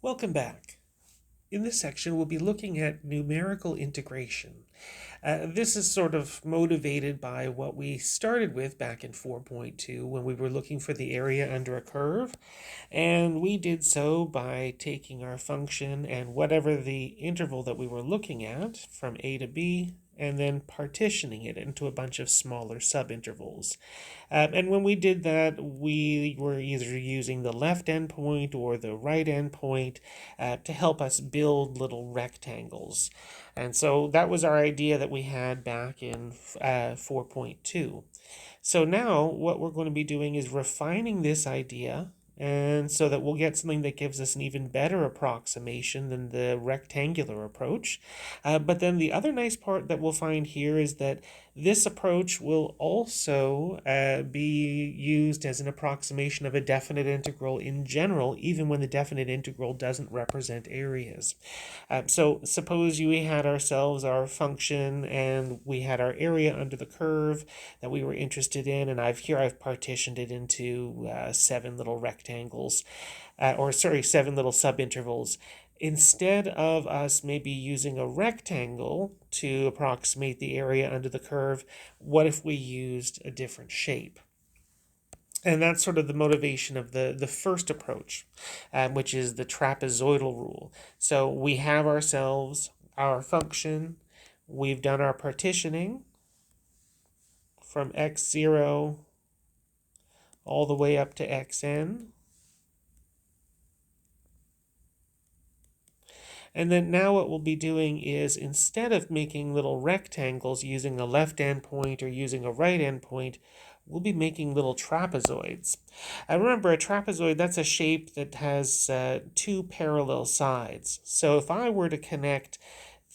Welcome back. In this section, we'll be looking at numerical integration. This is sort of motivated by what we started with back in 4.2 when we were looking for the area under a curve. And we did so by taking our function and whatever the interval that we were looking at from a to b, and then partitioning it into a bunch of smaller subintervals. And when we did that, we were either using the left endpoint or the right endpoint to help us build little rectangles. And so that was our idea that we had back in 4.2. So now what we're going to be doing is refining this idea, and so that we'll get something that gives us an even better approximation than the rectangular approach. But then the other nice part that we'll find here is that this approach will also be used as an approximation of a definite integral in general, even when the definite integral doesn't represent areas. So suppose we had ourselves our function and we had our area under the curve that we were interested in, and I've partitioned it into 7 little rectangles, seven little subintervals. Instead of us maybe using a rectangle to approximate the area under the curve, what if we used a different shape? And that's sort of the motivation of the first approach, which is the trapezoidal rule. So we have ourselves our function, we've done our partitioning from x0 all the way up to xn. And then now what we'll be doing is, instead of making little rectangles using a left endpoint or using a right endpoint, we'll be making little trapezoids. Remember, a trapezoid, that's a shape that has two parallel sides. So if I were to connect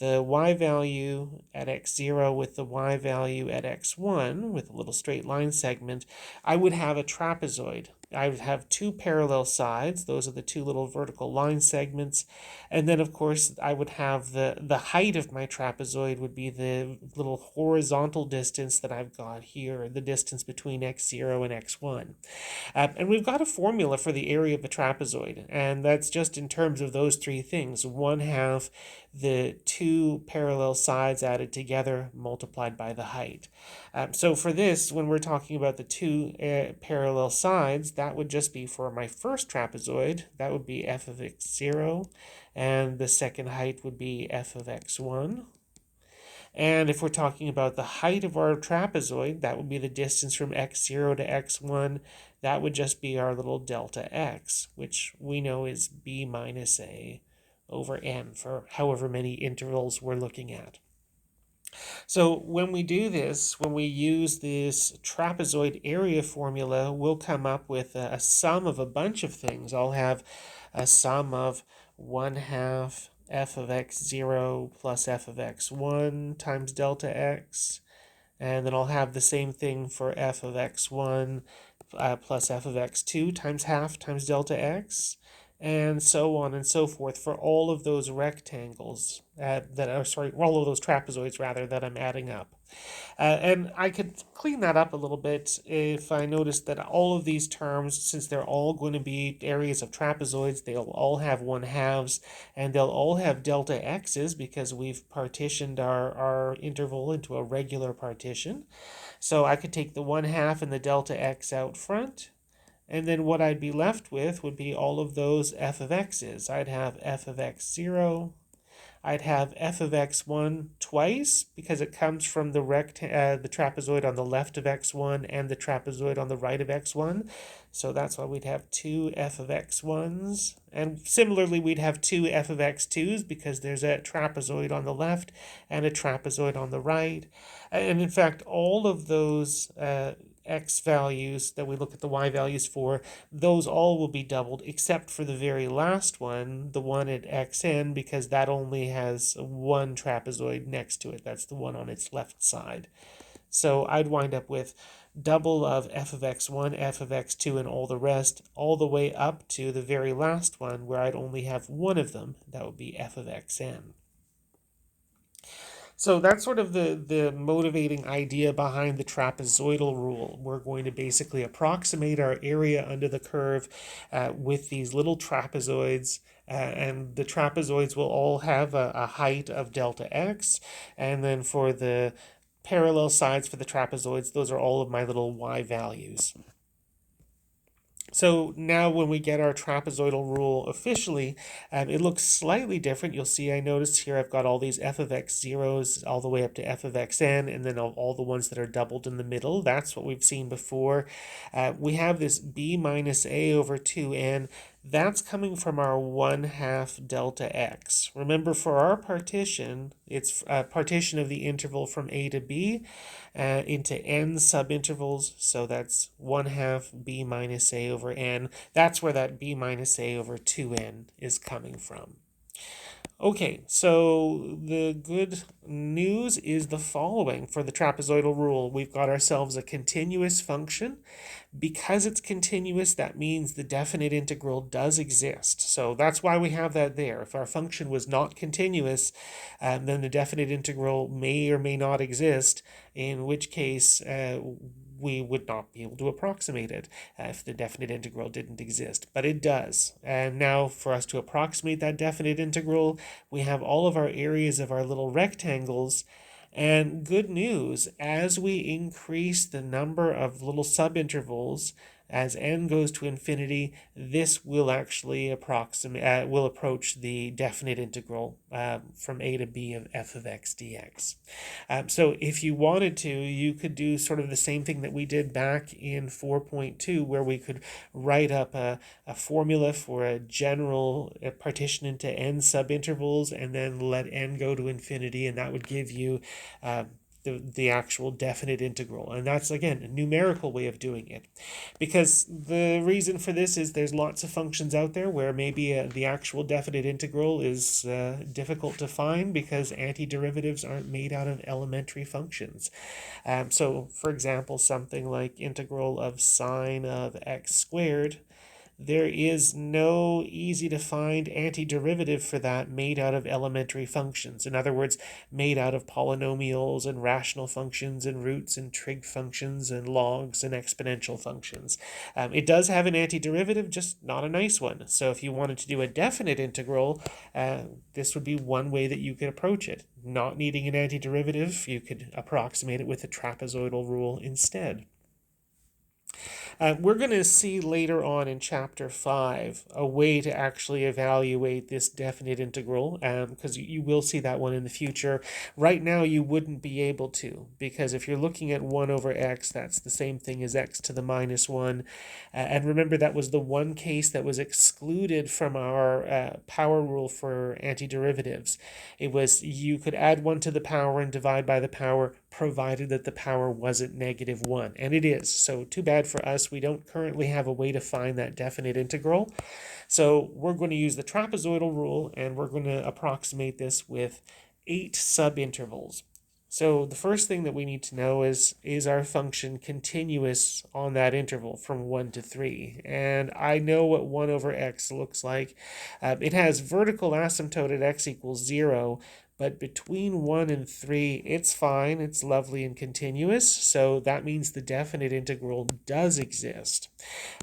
the y value at x0 with the y value at x1 with a little straight line segment, I would have a trapezoid. I would have two parallel sides. Those are the two little vertical line segments. And then, of course, I would have the height of my trapezoid would be the little horizontal distance that I've got here, the distance between x0 and x1. And we've got a formula for the area of a trapezoid, and that's just in terms of those three things. 1/2 the two parallel sides added together multiplied by the height. So for this, when we're talking about the two parallel sides, that would just be for my first trapezoid, that would be f of x0, and the second height would be f of x1. And if we're talking about the height of our trapezoid, that would be the distance from x0 to x1. That would just be our little delta x, which we know is b minus a over n for however many intervals we're looking at. So when we do this, when we use this trapezoid area formula, we'll come up with a sum of a bunch of things. I'll have a sum of 1/2 f of x0 plus f of x1 times delta x. And then I'll have the same thing for f of x1 plus f of x2 times half times delta x, and so on and so forth for all of those rectangles all of those trapezoids rather that I'm adding up. And I could clean that up a little bit if I noticed that all of these terms, since they're all going to be areas of trapezoids, they'll all have 1/2s, and they'll all have delta x's because we've partitioned our interval into a regular partition. So I could take the 1/2 and the delta x out front, and then what I'd be left with would be all of those f of x's. I'd have f of x0, I'd have f of x1 twice because it comes from the trapezoid on the left of x1 and the trapezoid on the right of x1. So that's why we'd have two f of x1s. And similarly, we'd have two f of x2s because there's a trapezoid on the left and a trapezoid on the right. And in fact, all of those x values that we look at the y values for, those all will be doubled except for the very last one, the one at xn, because that only has one trapezoid next to it. That's the one on its left side. So I'd wind up with double of f of x1, f of x2, and all the rest, all the way up to the very last one where I'd only have one of them. That would be f of xn. So that's sort of the motivating idea behind the trapezoidal rule. We're going to basically approximate our area under the curve with these little trapezoids, and the trapezoids will all have a height of delta x, and then for the parallel sides for the trapezoids, those are all of my little y values. So now when we get our trapezoidal rule officially, it looks slightly different. You'll see I noticed here I've got all these f of x zeros all the way up to f of xn, and then all the ones that are doubled in the middle. That's what we've seen before. We have this b minus a over 2n. That's coming from our 1/2 delta x. Remember, for our partition, it's a partition of the interval from a to b into n subintervals. So that's 1/2 b minus a over n. That's where that b minus a over 2n is coming from. Okay, so the good news is the following for the trapezoidal rule. We've got ourselves a continuous function. Because it's continuous, that means the definite integral does exist. So that's why we have that there. If our function was not continuous, then the definite integral may or may not exist, in which case we would not be able to approximate it if the definite integral didn't exist. But it does. And now for us to approximate that definite integral, we have all of our areas of our little rectangles. And good news, as we increase the number of little subintervals, as n goes to infinity, this will actually will approach the definite integral from a to b of f of x dx. So if you wanted to, you could do sort of the same thing that we did back in 4.2, where we could write up a formula for a general partition into n subintervals and then let n go to infinity, and that would give you the actual definite integral. And that's, again, a numerical way of doing it. Because the reason for this is there's lots of functions out there where maybe the actual definite integral is difficult to find because antiderivatives aren't made out of elementary functions. So, for example, something like integral of sine of x squared, there is no easy to find antiderivative for that made out of elementary functions. In other words, made out of polynomials and rational functions and roots and trig functions and logs and exponential functions. It does have an antiderivative, just not a nice one. So if you wanted to do a definite integral, this would be one way that you could approach it. Not needing an antiderivative, you could approximate it with the trapezoidal rule instead. We're going to see later on in chapter 5 a way to actually evaluate this definite integral, because you will see that one in the future. Right now you wouldn't be able to, because if you're looking at 1 over x, that's the same thing as x to the minus 1. And remember, that was the one case that was excluded from our power rule for antiderivatives. It was you could add 1 to the power and divide by the power, provided that the power wasn't negative 1. And it is. So too bad for us. We don't currently have a way to find that definite integral. So we're going to use the trapezoidal rule, and we're going to approximate this with 8 subintervals. So the first thing that we need to know is our function continuous on that interval from 1 to 3? And I know what 1 over x looks like. It has vertical asymptote at x equals 0, but between 1 and 3, it's fine, it's lovely and continuous, so that means the definite integral does exist.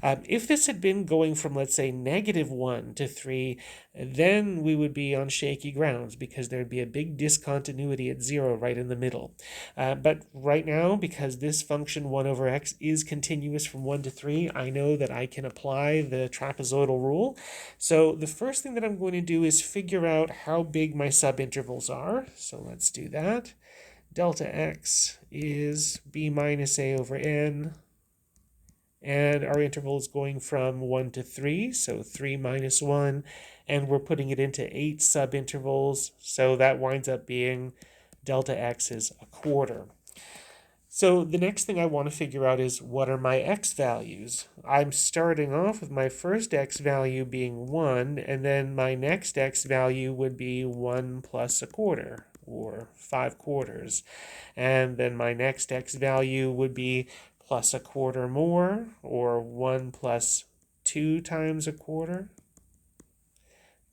If this had been going from, let's say, negative 1 to 3, then we would be on shaky grounds because there'd be a big discontinuity at 0 right in the middle. But right now, because this function 1 over x is continuous from 1 to 3, I know that I can apply the trapezoidal rule. So the first thing that I'm going to do is figure out how big my subintervals are. So let's do that. Delta x is b minus a over n. And our interval is going from 1 to 3, so 3 minus 1. And we're putting it into 8 subintervals, so that winds up being delta x is a quarter. So the next thing I want to figure out is, what are my x values? I'm starting off with my first x value being 1, and then my next x value would be 1 plus a quarter, or 5 quarters. And then my next x value would be plus a quarter more, or 1 plus 2 times a quarter.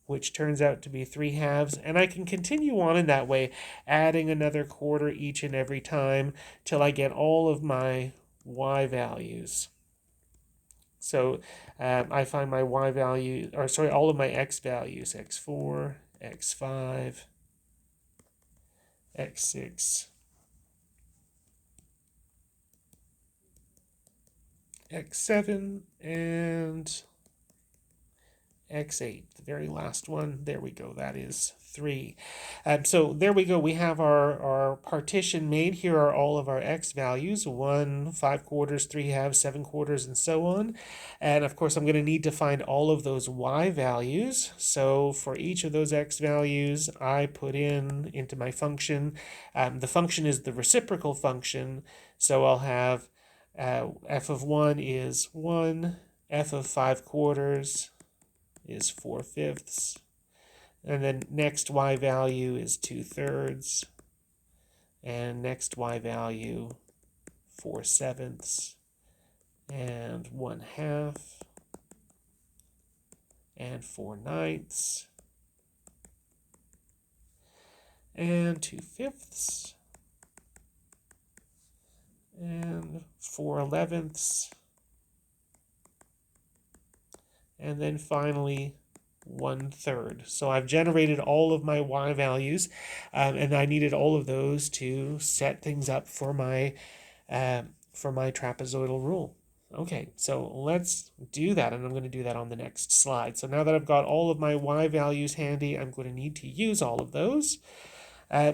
which turns out to be 3/2, and I can continue on in that way, adding another quarter each and every time till I get all of my y values. So I find my y value, or sorry, all of my x values, x4, x5, x6, x7, and x8, the very last one. There we go. That is 3. So there we go. We have our partition made. Here are all of our x values: 1, 5/4, 3/2, 7/4, and so on. And of course, I'm going to need to find all of those y values. So for each of those x values, I put into my function. The function is the reciprocal function. So I'll have f of 1 is 1, f of 5/4 is 4/5, and then next y value is 2/3, and next y value 4/7, and 1/2, and 4/9, and 2/5, and 4/11, and then finally 1/3. So I've generated all of my y values, and I needed all of those to set things up for my trapezoidal rule. Okay, so let's do that, and I'm going to do that on the next slide. So now that I've got all of my y values handy, I'm going to need to use all of those.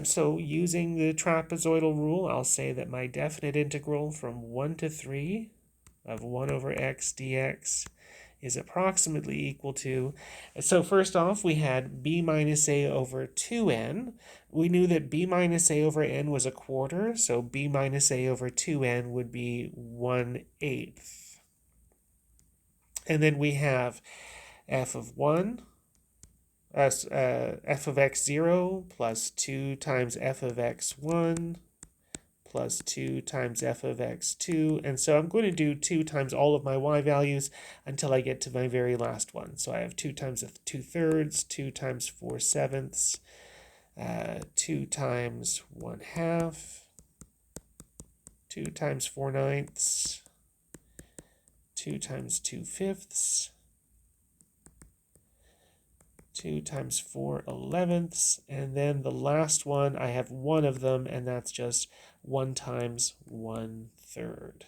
So using the trapezoidal rule, I'll say that my definite integral from 1 to 3 of 1 over x dx is approximately equal to, so first off, we had b minus a over 2n. We knew that b minus a over n was a quarter, so b minus a over 2n would be 1/8. And then we have f of 1, f of x0 plus 2 times f of x1 plus 2 times f of x2. And so I'm going to do 2 times all of my y values until I get to my very last one. So I have 2 times 2/3, 2 times 4/7, 2 times 1/2, 2 times 4/9, 2 times 2/5, 2 times 4/11, and then the last one, I have one of them, and that's just 1 times 1/3.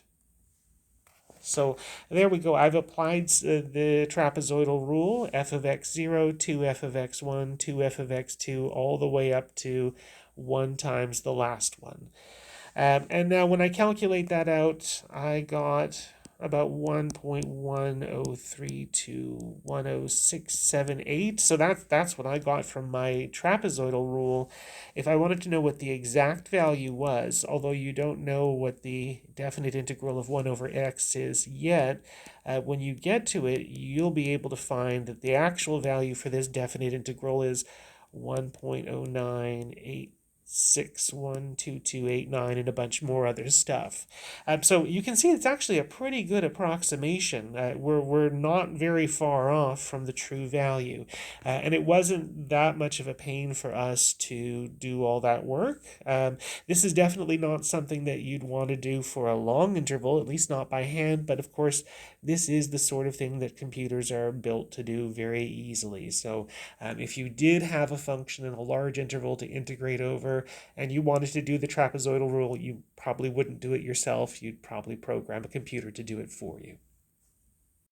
So there we go. I've applied the trapezoidal rule, f of x0, 2f of x1, 2f of x2, all the way up to 1 times the last one. And now when I calculate that out, I got about 1.10321067.8. So that's what I got from my trapezoidal rule. If I wanted to know what the exact value was, although you don't know what the definite integral of 1 over x is yet, when you get to it, you'll be able to find that the actual value for this definite integral is 1.09861228.9 and a bunch more other stuff. So you can see it's actually a pretty good approximation. We're not very far off from the true value. And it wasn't that much of a pain for us to do all that work. This is definitely not something that you'd want to do for a long interval, at least not by hand, but of course this is the sort of thing that computers are built to do very easily. So if you did have a function in a large interval to integrate over and you wanted to do the trapezoidal rule, you probably wouldn't do it yourself. You'd probably program a computer to do it for you.